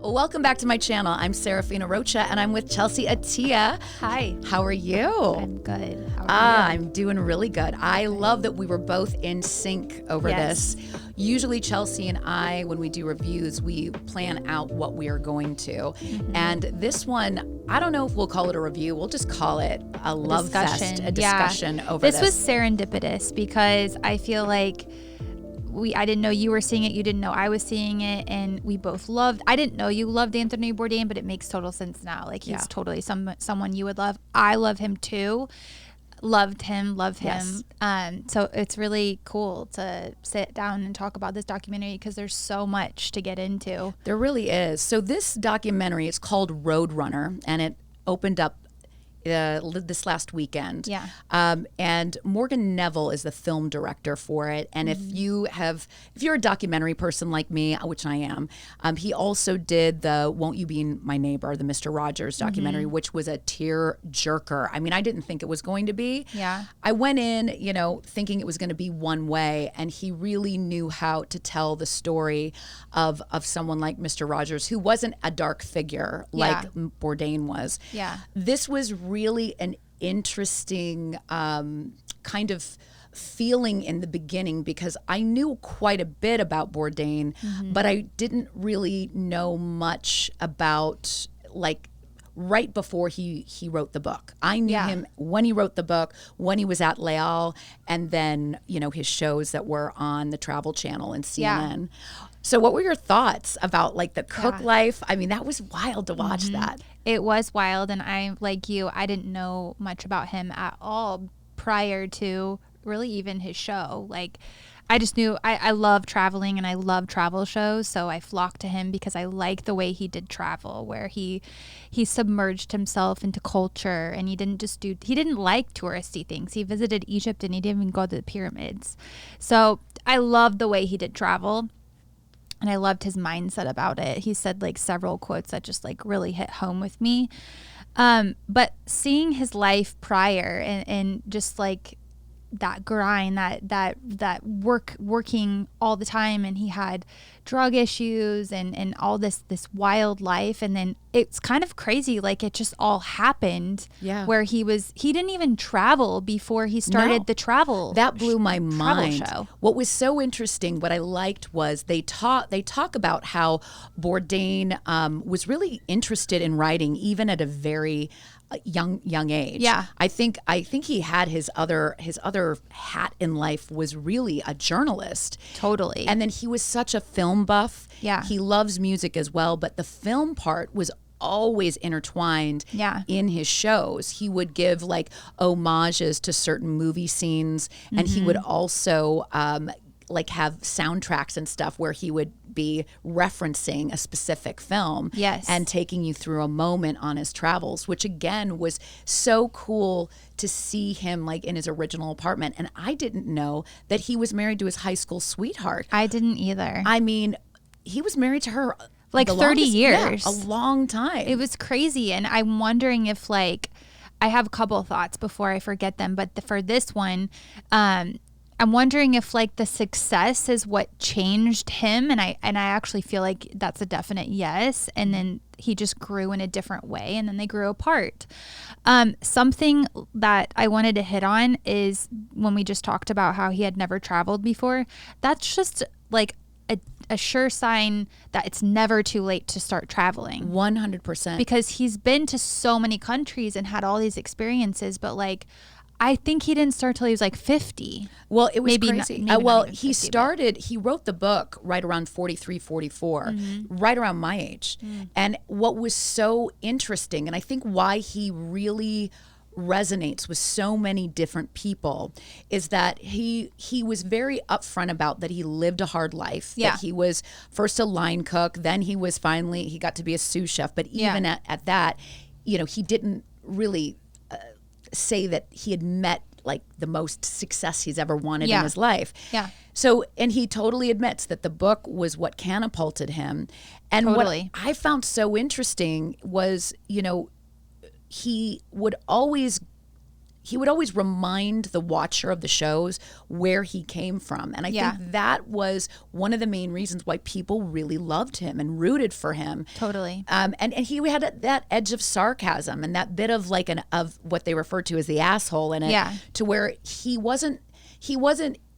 Welcome back to my channel. I'm Seraphine Rocha, and I'm with Chelsea Atia. Hi. How are you? I'm good. How are you? I'm doing really good. I love that we were both in sync over this. Usually Chelsea and I, when we do reviews, we plan out what we are going to. Mm-hmm. And this one, I don't know if we'll call it a review. We'll just call it a love fest, a discussion over this. This was serendipitous because I feel like I didn't know you were seeing it. You didn't know I was seeing it. And we both loved, I didn't know you loved Anthony Bourdain, but it makes total sense now. Like he's totally someone you would love. I love him too. Loved him, love him. Yes. So it's really cool to sit down and talk about this documentary because there's so much to get into. There really is. So this documentary is called Roadrunner, and it opened up this last weekend. Yeah. And Morgan Neville is the film director for it. And if you're a documentary person like me, which I am, he also did the Won't You Be My Neighbor, the Mr. Rogers documentary, which was a tear jerker. I mean, I didn't think it was going to be. Yeah. I went in, thinking it was going to be one way, and he really knew how to tell the story of someone like Mr. Rogers, who wasn't a dark figure like Bourdain was. Yeah. This was really an interesting kind of feeling in the beginning because I knew quite a bit about Bourdain, but I didn't really know much about right before he wrote the book. I knew him when he wrote the book, when he was at Leal, and then, his shows that were on the Travel Channel and CNN. Yeah. So what were your thoughts about the cook life? I mean, that was wild to watch that. It was wild. And I, like you, I didn't know much about him at all prior to really even his show. I just knew I love traveling and I love travel shows. So I flocked to him because I like the way he did travel, where he submerged himself into culture, and he didn't like touristy things. He visited Egypt and he didn't even go to the pyramids. So I loved the way he did travel. And I loved his mindset about it. He said several quotes that just really hit home with me. But seeing his life prior and just that grind, that working all the time, and he had drug issues and all this wild life, and then it's kind of crazy, it just all happened. Yeah. Where he didn't even travel before he started the travel. That blew my mind. Show. What was so interesting, what I liked was they talk about how Bourdain was really interested in writing even at a very young age. Yeah. I think he had his other hat in life was really a journalist. Totally. And then he was such a film buff. Yeah. He loves music as well, but the film part was always intertwined in his shows. He would give homages to certain movie scenes, and he would also have soundtracks and stuff where he would be referencing a specific film and taking you through a moment on his travels, which again was so cool to see him in his original apartment. And I didn't know that he was married to his high school sweetheart. I didn't either. I mean, he was married to her 30 years. Yeah, a long time. It was crazy. And I'm wondering if I have a couple of thoughts before I forget them, but for this one, I'm wondering if the success is what changed him, and I actually feel like that's a definite yes. And then he just grew in a different way, and then they grew apart. Something that I wanted to hit on is when we just talked about how he had never traveled before. That's just a sure sign that it's never too late to start traveling. 100%. Because he's been to so many countries and had all these experiences, but I think he didn't start till he was 50. Well, it was crazy. Well, he wrote the book right around 43, 44, right around my age. And what was so interesting, and I think why he really resonates with so many different people, is that he was very upfront about that he lived a hard life. That he was first a line cook, then he got to be a sous chef. But even at that, he didn't really say that he had met the most success he's ever wanted in his life. Yeah. So, and he totally admits that the book was what catapulted him. And what I found so interesting was, he would always always remind the watcher of the shows where he came from. And I think that was one of the main reasons why people really loved him and rooted for him. Totally. And he had that edge of sarcasm and that bit of like of what they refer to as the asshole in it, to where he wasn't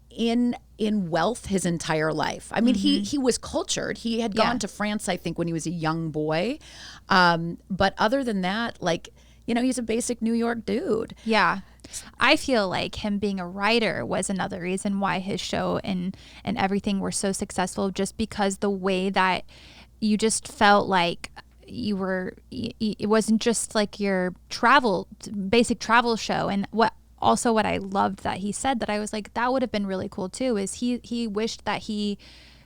in wealth his entire life. I mean, he was cultured. He had gone to France, I think, when he was a young boy. But other than that, like, you know, he's a basic New York dude. Yeah. I feel like him being a writer was another reason why his show and everything were so successful, just because the way that you just felt like it wasn't just like your basic travel show. And what I loved that he said that I was like, that would have been really cool too, is he wished that he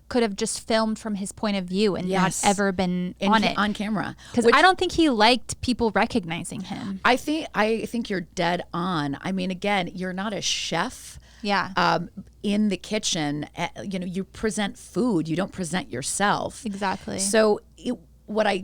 could have just filmed from his point of view and not ever been on camera. Because I don't think he liked people recognizing him. I think you're dead on. I mean, again, you're not a chef. Yeah. In the kitchen, you know, you present food. You don't present yourself. Exactly. So what I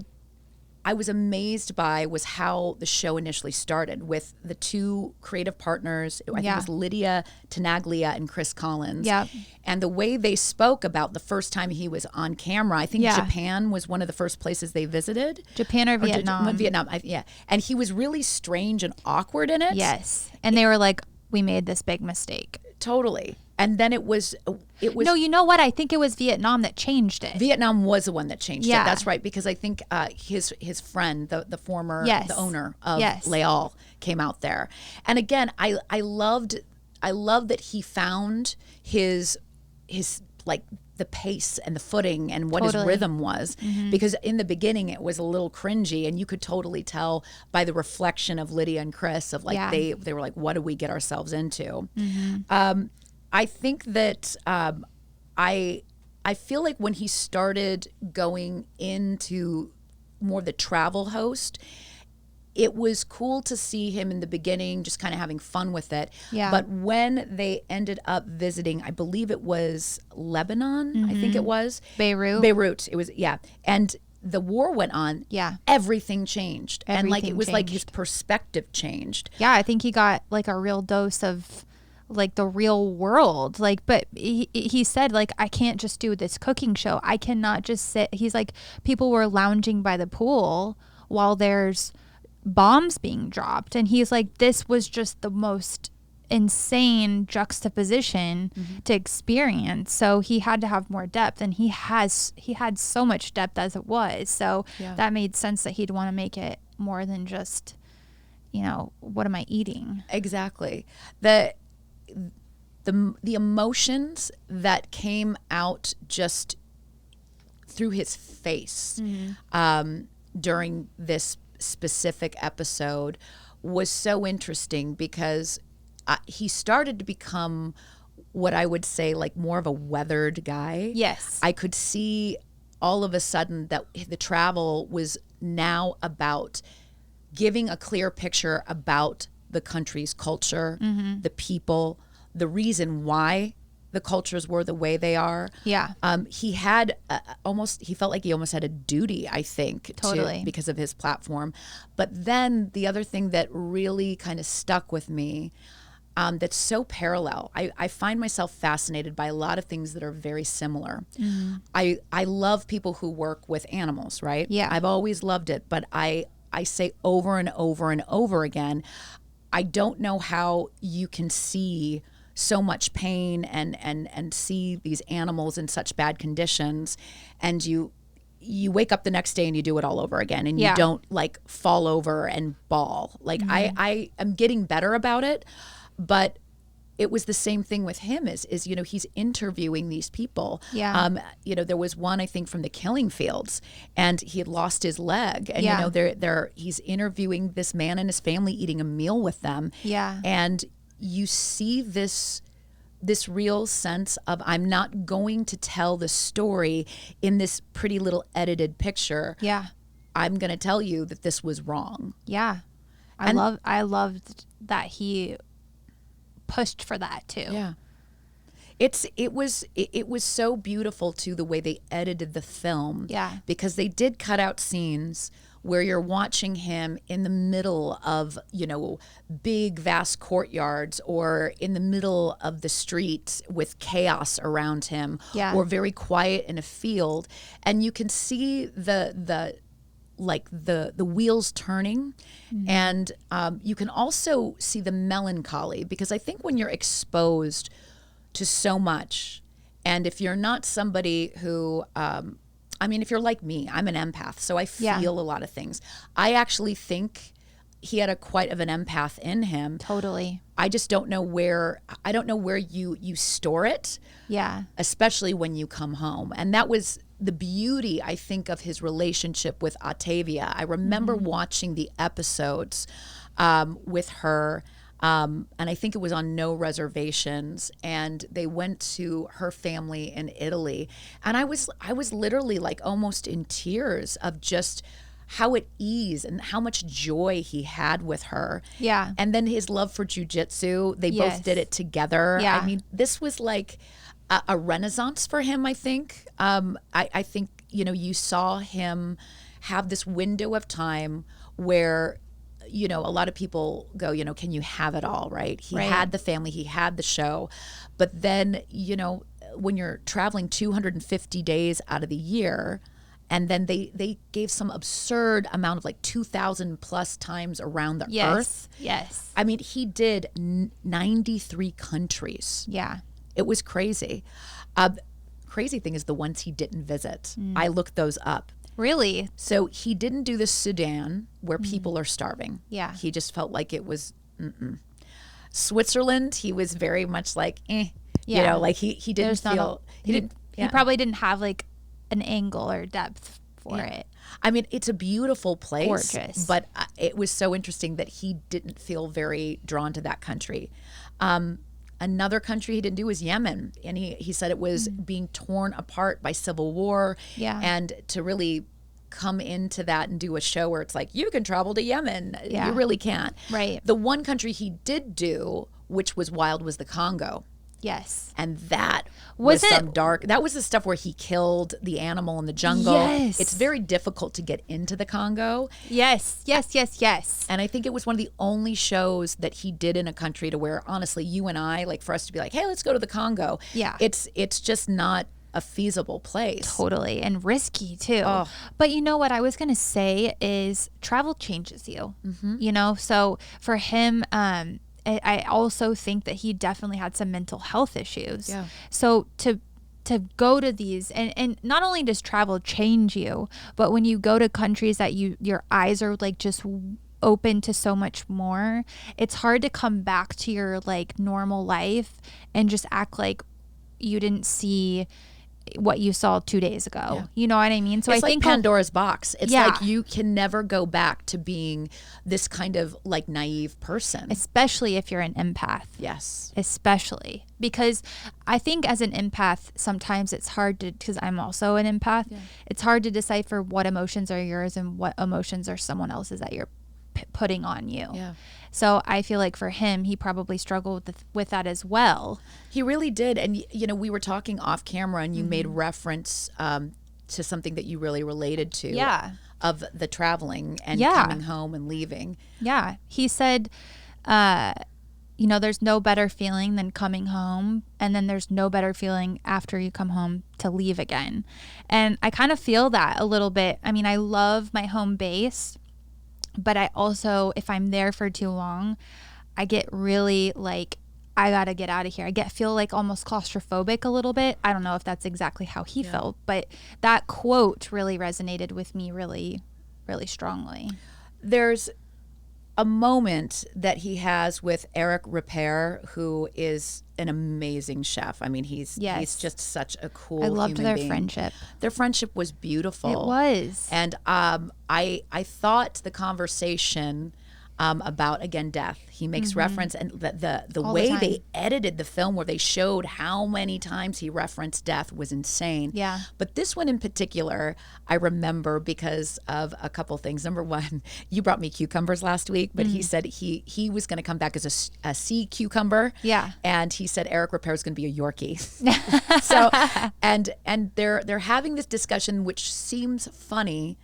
was amazed by was how the show initially started with the two creative partners. I think it was Lydia Tenaglia and Chris Collins. Yeah. And the way they spoke about the first time he was on camera, I think Japan was one of the first places they visited. Japan or Vietnam. Vietnam, yeah. And he was really strange and awkward in it. Yes. And they were like, we made this big mistake. Totally. And then it was. No, you know what? I think it was Vietnam that changed it. Vietnam was the one that changed it. That's right, because I think his friend, the former the owner of Leal, came out there. And again, I loved that he found his like the pace and the footing and what his rhythm was, because in the beginning it was a little cringy, and you could totally tell by the reflection of Lydia and Chris of like they were like, what did we get ourselves into? I think that I feel like when he started going into more the travel host, it was cool to see him in the beginning just kind of having fun with it. Yeah. But when they ended up visiting, I believe it was Lebanon, I think it was. Beirut. It was, and the war went on. Yeah. Everything changed. And like it was like his perspective changed. Yeah, I think he got like a real dose of like the real world. Like, but he said like, I can't just do this cooking show. I cannot just sit. He's like, people were lounging by the pool while there's bombs being dropped, and he's like, this was just the most insane juxtaposition to experience. So he had to have more depth, and he had so much depth as it was. So that made sense that he'd want to make it more than just, you know, what am I eating? Exactly. The emotions that came out just through his face during this specific episode was so interesting, because he started to become what I would say like more of a weathered guy. Yes. I could see all of a sudden that the travel was now about giving a clear picture about the country's culture, the people, the reason why the cultures were the way they are. Yeah. He had he felt like he almost had a duty, I think, because of his platform. But then the other thing that really kind of stuck with me, that's so parallel. I find myself fascinated by a lot of things that are very similar. I love people who work with animals, right? Yeah. I've always loved it, but I say over and over and over again, I don't know how you can see so much pain and see these animals in such bad conditions, and you wake up the next day and you do it all over again, and you don't like fall over and bawl. Like I am getting better about it, but it was the same thing with him is you know, he's interviewing these people. Yeah. You know, there was one, I think, from the killing fields, and he had lost his leg, and you know, he's interviewing this man and his family, eating a meal with them. Yeah. And you see this real sense of, I'm not going to tell the story in this pretty little edited picture. Yeah. I'm going to tell you that this was wrong. Yeah. I loved that he pushed for that too. Yeah. It was so beautiful too, the way they edited the film. Yeah. Because they did cut out scenes where you're watching him in the middle of, big, vast courtyards, or in the middle of the street with chaos around him, or very quiet in a field. And you can see the wheels turning, and you can also see the melancholy, because I think when you're exposed to so much, and if you're not somebody who, if you're like me, I'm an empath, so I feel a lot of things. I actually think he had quite of an empath in him. Totally. I just don't know where you store it. Yeah. Especially when you come home. And that was the beauty, I think, of his relationship with Octavia. I remember watching the episodes with her, and I think it was on No Reservations, and they went to her family in Italy, and I was literally like almost in tears of just how at ease and how much joy he had with her. Yeah. And then his love for jujitsu, they both did it together. Yeah. I mean, this was like a renaissance for him, I think. I think, you saw him have this window of time where, a lot of people go, can you have it all, right? He had the family, he had the show. But then, when you're traveling 250 days out of the year, and then they gave some absurd amount of like 2,000 plus times around the earth. Yes. I mean, he did 93 countries. Yeah. It was crazy. Crazy thing is the ones he didn't visit. I looked those up. Really? So he didn't do the Sudan, where people are starving. Yeah. He just felt like it was, Switzerland, he was very much like, Yeah. Like he didn't feel, he probably didn't have like an angle or depth for it. I mean, it's a beautiful place. Gorgeous. But it was so interesting that he didn't feel very drawn to that country. Another country he didn't do was Yemen. And he said it was being torn apart by civil war. Yeah. And to really come into that and do a show where it's like, you can travel to Yemen. Yeah. You really can't. Right. The one country he did do, which was wild, was the Congo. Yes. And that was some dark, that was the stuff where he killed the animal in the jungle. Yes. It's very difficult to get into the Congo. Yes. And I think it was one of the only shows that he did in a country to where, honestly, you and I, like for us to be like, hey, let's go to the Congo. Yeah. It's just not a feasible place. Totally. And risky too. Oh. But you know what I was going to say is travel changes you, so for him, I also think that he definitely had some mental health issues. Yeah. So to go to these, and not only does travel change you, but when you go to countries that your eyes are like just open to so much more, it's hard to come back to your like normal life and just act like you didn't see what you saw 2 days ago. Yeah. You know what I mean? So it's, I think Pandora's box. It's like you can never go back to being this kind of like naive person. Especially if you're an empath. Yes. Especially. Because I think as an empath, sometimes it's hard to, because I'm also an empath, it's hard to decipher what emotions are yours and what emotions are someone else's that you're putting on you. Yeah. So I feel like for him, he probably struggled with that as well. He really did. And, we were talking off camera and you made reference to something that you really related to. Yeah. Of the traveling and coming home and leaving. Yeah. He said, there's no better feeling than coming home. And then there's no better feeling after you come home to leave again. And I kind of feel that a little bit. I mean, I love my home base. But I also, if I'm there for too long, I get really like, I got to get out of here. feel like almost claustrophobic a little bit. I don't know if that's exactly how he felt, but that quote really resonated with me really, really strongly. There's a moment that he has with Eric Repair, who is an amazing chef. I mean, he's just such a cool human being. I loved their friendship. Their friendship was beautiful. It was. And I thought the conversation, about, again, death. He makes reference, and the All the way time. they edited the film where they showed how many times he referenced death was insane. Yeah. But this one in particular, I remember because of a couple things. Number one, you brought me cucumbers last week, but he said he was going to come back as a sea cucumber. Yeah. And he said Eric Repair was going to be a Yorkie. So, and they're having this discussion, which seems funny,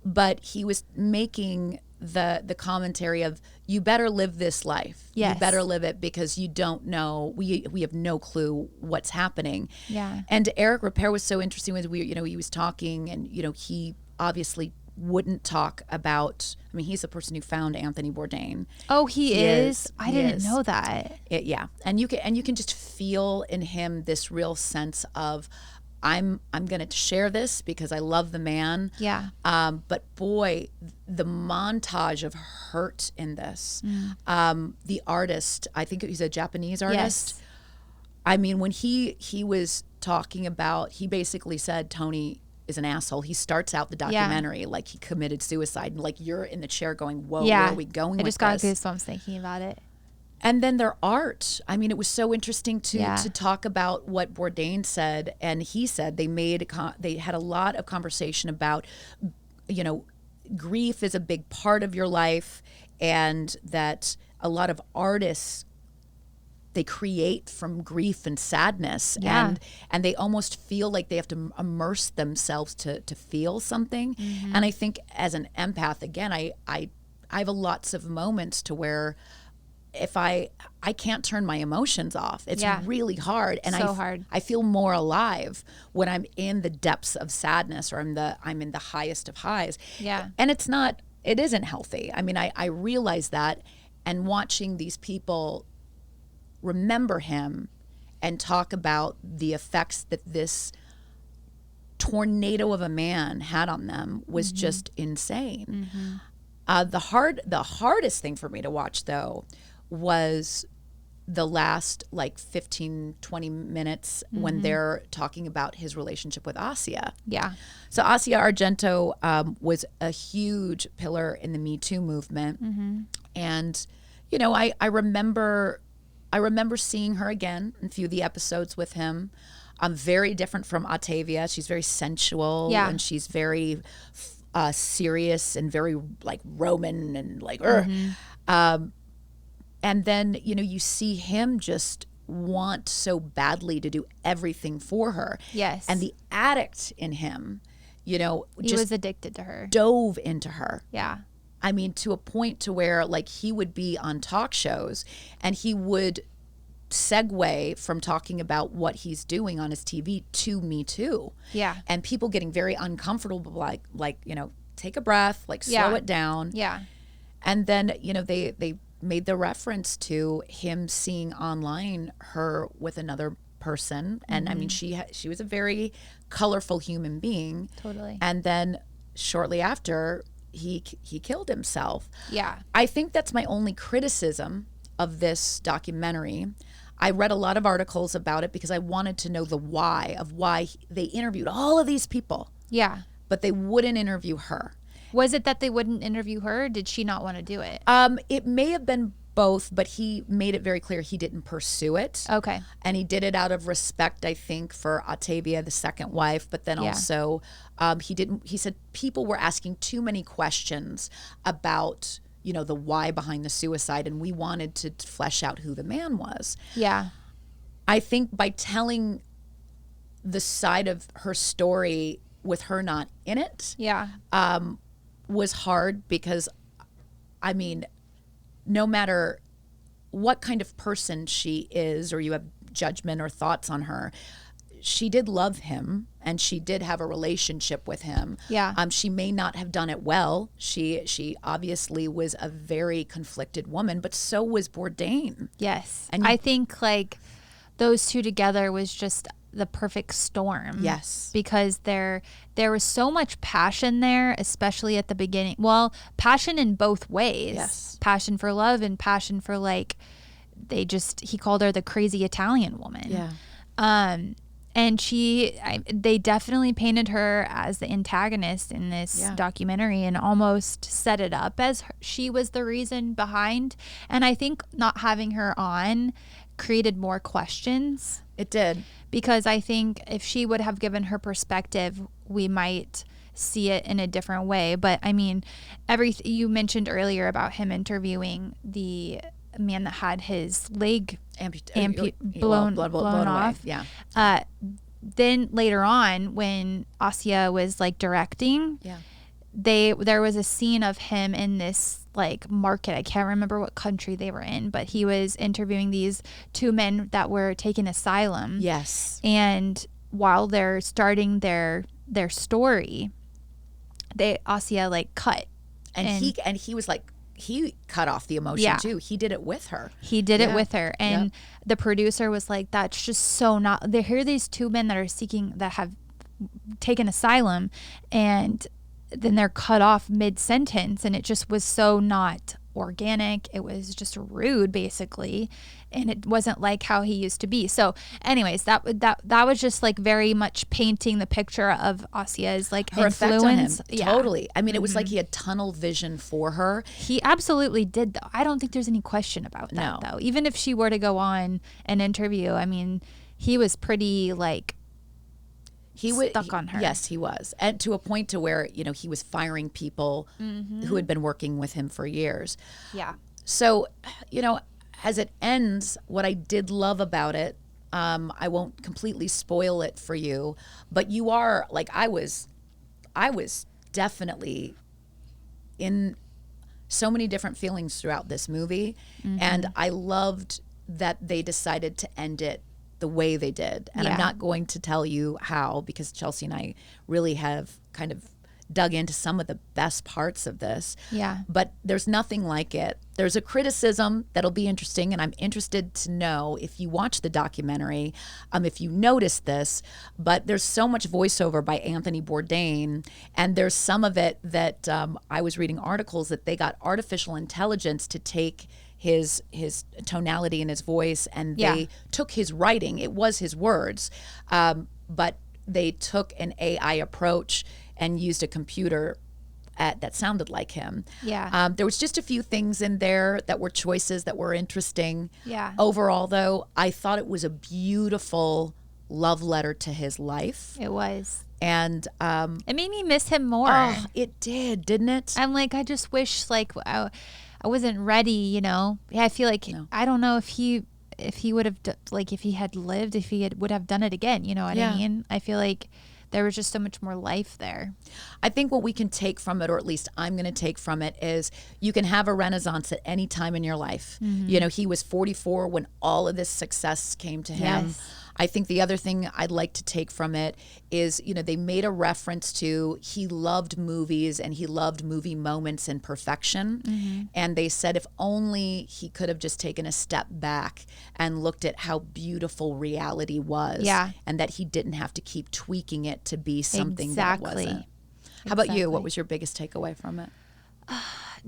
but he was making the commentary of, you better live this life. Yes. You better live it, because you don't know, we have no clue what's happening. Yeah. And Eric Repair was so interesting when he was talking, and he obviously wouldn't talk about, I mean, he's the person who found Anthony Bourdain. Oh, he is? I He didn't is. know that. Yeah. And you can just feel in him this real sense of, I'm going to share this because I love the man. Yeah. But boy, the montage of hurt in this. The artist, I think he's a Japanese artist. Yes. I mean, when he was talking about, he basically said Tony is an asshole. He starts out the documentary like he committed suicide, and like you're in the chair going, whoa, where are we going with this? I just got goosebumps thinking about it. And then their art. I mean, it was so interesting to talk about what Bourdain said. And he said they had a lot of conversation about, grief is a big part of your life, and that a lot of artists, they create from grief and sadness, and they almost feel like they have to immerse themselves to feel something. And I think as an empath, again, I have lots of moments to where if I can't turn my emotions off. It's really hard. And hard. I feel more alive when I'm in the depths of sadness, or I'm in the highest of highs. Yeah. And it isn't healthy. I mean, I realize that, and watching these people remember him and talk about the effects that this tornado of a man had on them was just insane. The hardest thing for me to watch, though, was the last 15-20 minutes when they're talking about his relationship with Asia. Yeah. So Asia Argento was a huge pillar in the Me Too movement. And I remember seeing her again in a few of the episodes with him. Very different from Octavia. She's very sensual, and she's very serious and very Roman and and then you see him just want so badly to do everything for her. Yes. And the addict in him, he was addicted to her. Dove into her. Yeah. I mean, to a point to where he would be on talk shows and he would segue from talking about what he's doing on his TV to Me Too. Yeah. And people getting very uncomfortable, take a breath, slow it down. Yeah. And then, they made the reference to him seeing online her with another person. And I mean, she was a very colorful human being. Totally. And then shortly after, he killed himself. Yeah. I think that's my only criticism of this documentary. I read a lot of articles about it because I wanted to know the why of why they interviewed all of these people. Yeah. But they wouldn't interview her. Was it that they wouldn't interview her? Or did she not want to do it? It may have been both, but he made it very clear he didn't pursue it. Okay. And he did it out of respect, I think, for Octavia, the second wife. But then also, he said people were asking too many questions about, the why behind the suicide. And we wanted to flesh out who the man was. Yeah. I think by telling the side of her story with her not in it. Yeah. Was hard because, I mean, no matter what kind of person she is or you have judgment or thoughts on her, she did love him and she did have a relationship with him. Yeah. She may not have done it well. She obviously was a very conflicted woman, but so was Bourdain. Yes. And I think those two together was just the perfect storm. Yes. Because there was so much passion there, especially at the beginning. Well, passion in both ways. Yes. Passion for love and passion for he called her the crazy Italian woman. Yeah. And they definitely painted her as the antagonist in this documentary and almost set it up as she was the reason behind. And I think not having her on created more questions. It did. Because I think if she would have given her perspective, we might see it in a different way. But I mean, you mentioned earlier about him interviewing the man that had his leg blown off. Yeah. Then later on, when Asya was like directing, there was a scene of him in this like market. I can't remember what country they were in, but he was interviewing these two men that were taking asylum. Yes. And while they're starting their story, Asya like cut. And he was like, he cut off the emotion too. He did it with her. It with her. And the producer was like, that's just so not, here are these two men that have taken asylum, and then they're cut off mid-sentence, and it just was so not organic. It was just rude, basically, and it wasn't like how he used to be. So anyways, that was just like very much painting the picture of Asya's like her influence. Effect on him. Totally. I mean, it was like he had tunnel vision for her. He absolutely did, though. I don't think there's any question about that, though. Even if she were to go on an interview, I mean, he was pretty like stuck on her. Yes, he was. And to a point to where, he was firing people who had been working with him for years. Yeah. So, as it ends, what I did love about it, I won't completely spoil it for you, but you are like, I was definitely in so many different feelings throughout this movie. And I loved that they decided to end it the way they did. And I'm not going to tell you how, because Chelsea and I really have kind of dug into some of the best parts of this. Yeah. But there's nothing like it. There's a criticism that'll be interesting, and I'm interested to know if you watch the documentary, if you notice this, but there's so much voiceover by Anthony Bourdain, and there's some of it that I was reading articles that they got artificial intelligence to take his tonality and his voice, and they took his writing. It was his words, but they took an AI approach and used a computer that sounded like him. Yeah. There was just a few things in there that were choices that were interesting. Yeah. Overall, though, I thought it was a beautiful love letter to his life. It was. And it made me miss him more. Oh, it did, didn't it? I'm like, I just wish like I wasn't ready, Yeah, I feel like I don't know if he would have if he had lived, if he would have done it again. You know what I mean? I feel like there was just so much more life there. I think what we can take from it, or at least I'm going to take from it, is you can have a renaissance at any time in your life. He was 44 when all of this success came to him. Yes. I think the other thing I'd like to take from it is, they made a reference to he loved movies and he loved movie moments and perfection. And they said if only he could have just taken a step back and looked at how beautiful reality was. Yeah. And that he didn't have to keep tweaking it to be something Exactly. that it wasn't. How about you? What was your biggest takeaway from it?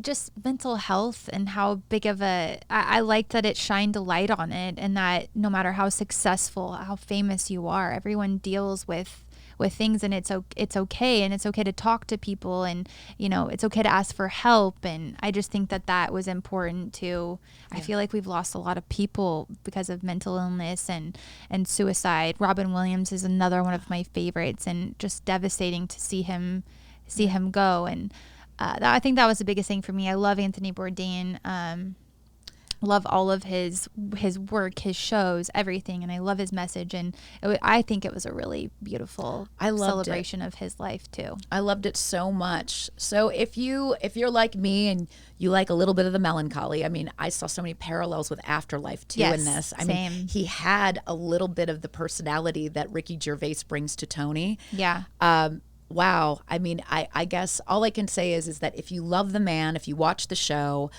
Just mental health and how big of I liked that it shined a light on it, and that no matter how successful, how famous you are, everyone deals with things, and it's okay, and it's okay to talk to people, and it's okay to ask for help. And I just think that was important too. I feel like we've lost a lot of people because of mental illness and suicide. Robin Williams is another one of my favorites, and just devastating to see him go. And I think that was the biggest thing for me. I love Anthony Bourdain. Love all of his work, his shows, everything, and I love his message. And I think it was a really beautiful celebration of his life too. I loved it so much. So if you're like me and you like a little bit of the melancholy, I mean, I saw so many parallels with Afterlife too in this. I mean, he had a little bit of the personality that Ricky Gervais brings to Tony. Yeah. Wow. I mean, I guess all I can say is that if you love the man, if you watch the show,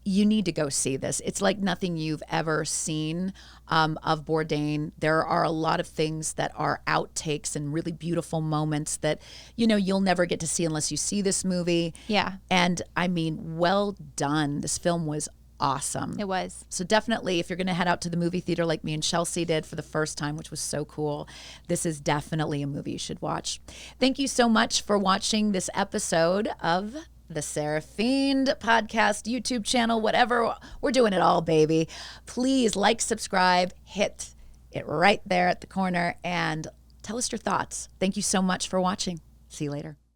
you need to go see this. It's like nothing you've ever seen of Bourdain. There are a lot of things that are outtakes and really beautiful moments that, you'll never get to see unless you see this movie. Yeah. And I mean, well done. This film was awesome. It was. So definitely, if you're going to head out to the movie theater like me and Chelsea did for the first time, which was so cool, this is definitely a movie you should watch. Thank you so much for watching this episode of the Seraphiend podcast, YouTube channel, whatever. We're doing it all, baby. Please like, subscribe, hit it right there at the corner, and tell us your thoughts. Thank you so much for watching. See you later.